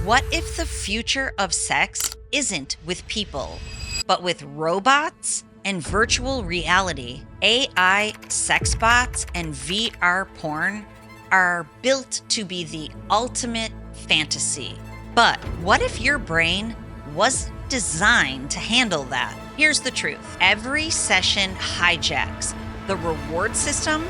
What if the future of sex isn't with people, but with robots and virtual reality? AI sexbots and VR porn are built to be the ultimate fantasy. But what if your brain was designed to handle that? Here's the truth. Every session hijacks the reward system,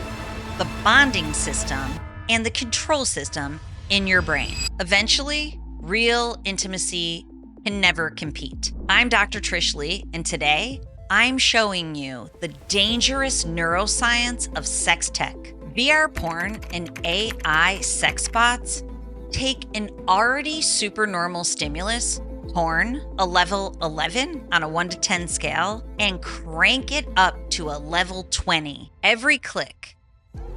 the bonding system, and the control system in your brain. Eventually, real intimacy can never compete. I'm Dr. Trish Leigh, and today I'm showing you the dangerous neuroscience of sex tech. VR porn and AI sex bots take an already supernormal stimulus, porn, a level 11 on a 1 to 10 scale, and crank it up to a level 20. Every click,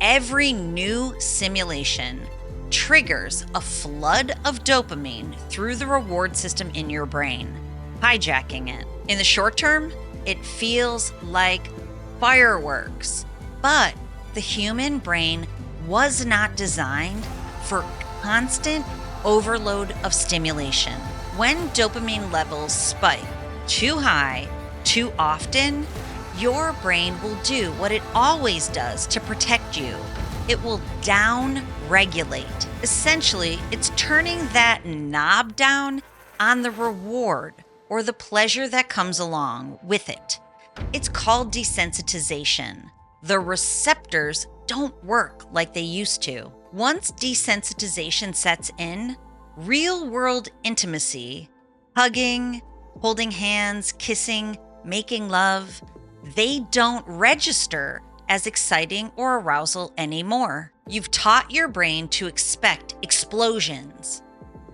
every new simulation triggers a flood of dopamine through the reward system in your brain, hijacking it. In the short term, it feels like fireworks, but the human brain was not designed for constant overload of stimulation. When dopamine levels spike too high, too often, your brain will do what it always does to protect you. It will down-regulate. Essentially, it's turning that knob down on the reward or the pleasure that comes along with it. It's called desensitization. The receptors don't work like they used to. Once desensitization sets in, real-world intimacy, hugging, holding hands, kissing, making love, they don't register as exciting or arousal anymore. You've taught your brain to expect explosions.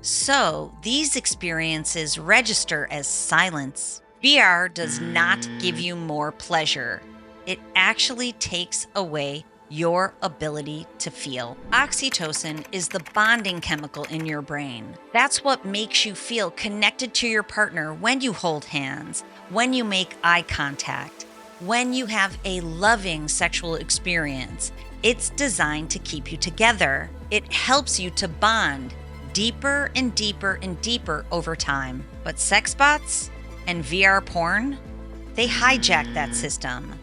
So these experiences register as silence. VR does not give you more pleasure. It actually takes away your ability to feel. Oxytocin is the bonding chemical in your brain. That's what makes you feel connected to your partner when you hold hands, when you make eye contact, when you have a loving sexual experience. It's designed to keep you together. It helps you to bond deeper and deeper and deeper over time. But sex bots and VR porn, they hijack that system.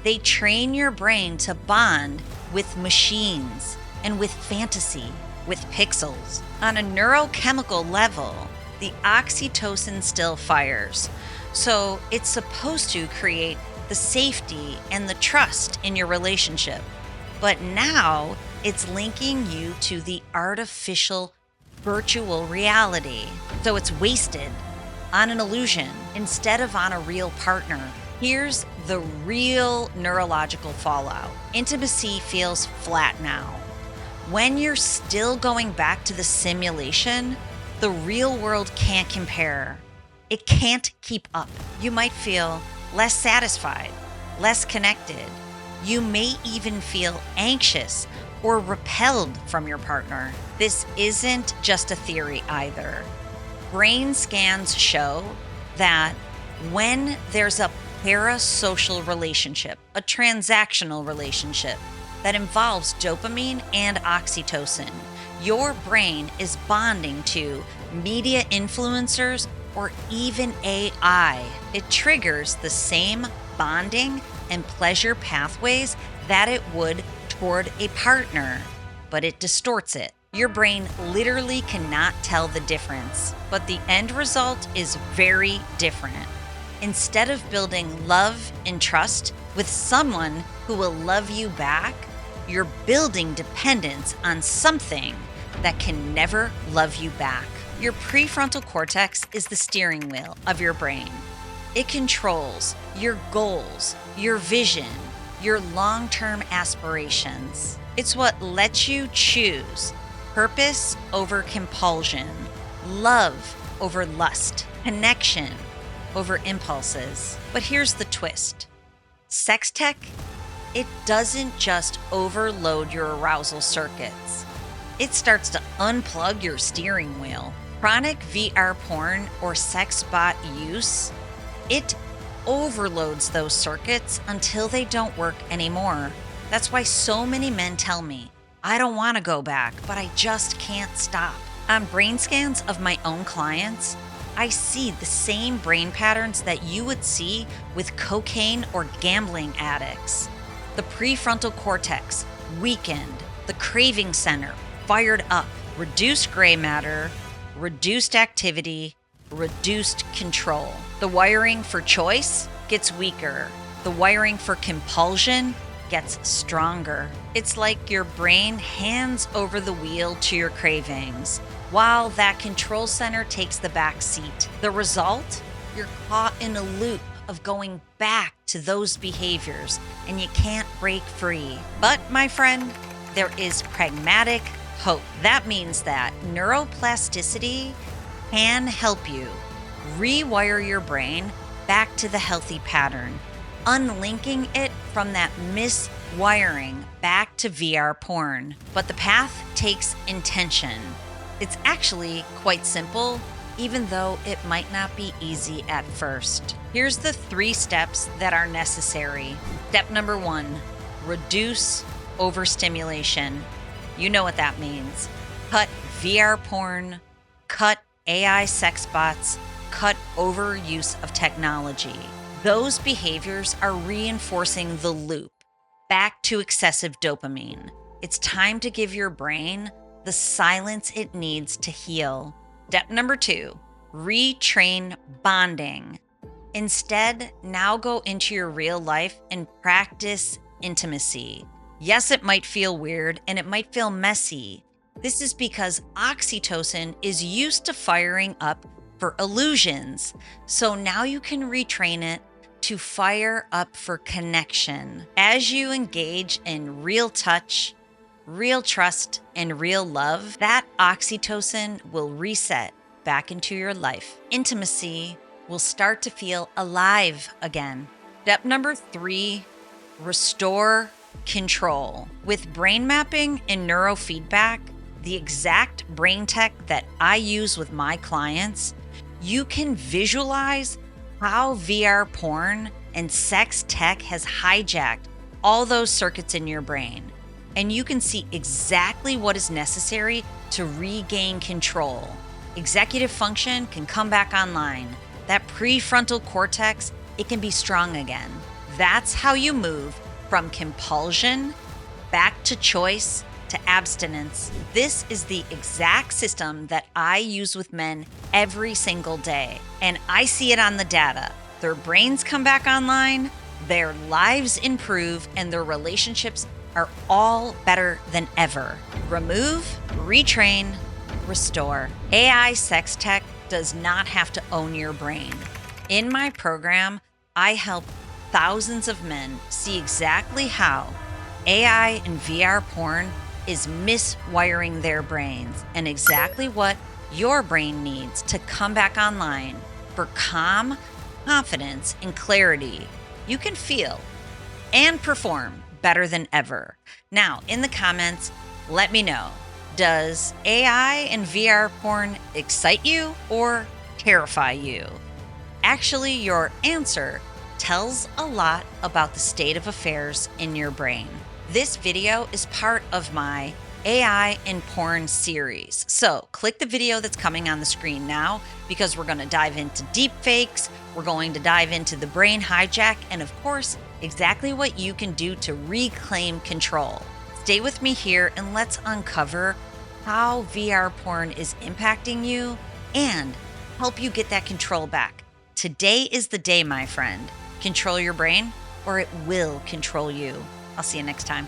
They train your brain to bond with machines and with fantasy, with pixels. On a neurochemical level, the oxytocin still fires. So it's supposed to create the safety and the trust in your relationship. But now it's linking you to the artificial virtual reality. So it's wasted on an illusion instead of on a real partner. Here's the real neurological fallout. Intimacy feels flat now. When you're still going back to the simulation, the real world can't compare. It can't keep up. You might feel less satisfied, less connected. You may even feel anxious or repelled from your partner. This isn't just a theory either. Brain scans show that when there's a parasocial relationship, a transactional relationship that involves dopamine and oxytocin, your brain is bonding to media influencers or even AI. It triggers the same bonding and pleasure pathways that it would toward a partner, but it distorts it. Your brain literally cannot tell the difference, but the end result is very different. Instead of building love and trust with someone who will love you back, you're building dependence on something that can never love you back. Your prefrontal cortex is the steering wheel of your brain. It controls your goals, your vision, your long-term aspirations. It's what lets you choose purpose over compulsion, love over lust, connection over impulses. But here's the twist. Sex tech, it doesn't just overload your arousal circuits. It starts to unplug your steering wheel. Chronic VR porn or sex bot use, it overloads those circuits until they don't work anymore. That's why so many men tell me, I don't want to go back, but I just can't stop. On brain scans of my own clients, I see the same brain patterns that you would see with cocaine or gambling addicts. The prefrontal cortex weakened, the craving center fired up, reduced gray matter, reduced activity, reduced control. The wiring for choice gets weaker. The wiring for compulsion gets stronger. It's like your brain hands over the wheel to your cravings, while that control center takes the back seat. The result? You're caught in a loop of going back to those behaviors, and you can't break free. But, my friend, there is pragmatic hope. That means that neuroplasticity can help you rewire your brain back to the healthy pattern, unlinking it from that miswiring back to VR porn. But the path takes intention. It's actually quite simple, even though it might not be easy at first. Here's the 3 steps that are necessary. Step number 1, reduce overstimulation. You know what that means. Cut VR porn, cut AI sex bots, cut overuse of technology. Those behaviors are reinforcing the loop back to excessive dopamine. It's time to give your brain the silence it needs to heal. Step number 2, retrain bonding. Instead, now go into your real life and practice intimacy. Yes, it might feel weird and it might feel messy. This is because oxytocin is used to firing up for illusions. So now you can retrain it to fire up for connection. As you engage in real touch, real trust, and real love, that oxytocin will reset back into your life. Intimacy will start to feel alive again. Step number 3, restore control. With brain mapping and neurofeedback, the exact brain tech that I use with my clients, you can visualize how VR porn and sex tech has hijacked all those circuits in your brain. And you can see exactly what is necessary to regain control. Executive function can come back online. That prefrontal cortex, it can be strong again. That's how you move from compulsion back to choice to abstinence. This is the exact system that I use with men every single day. And I see it on the data. Their brains come back online, their lives improve, and their relationships are all better than ever. Remove, retrain, restore. AI sex tech does not have to own your brain. In my program, I help thousands of men see exactly how AI and VR porn is miswiring their brains and exactly what your brain needs to come back online for calm, confidence, and clarity. You can feel and perform better than ever. Now, in the comments, let me know, does AI and VR porn excite you or terrify you? Actually, your answer tells a lot about the state of affairs in your brain. This video is part of my AI and porn series. So click the video that's coming on the screen now, because we're going to dive into deepfakes, we're going to dive into the brain hijack, and of course, exactly what you can do to reclaim control. Stay with me here and let's uncover how VR porn is impacting you and help you get that control back. Today is the day, my friend. Control your brain or it will control you. I'll see you next time.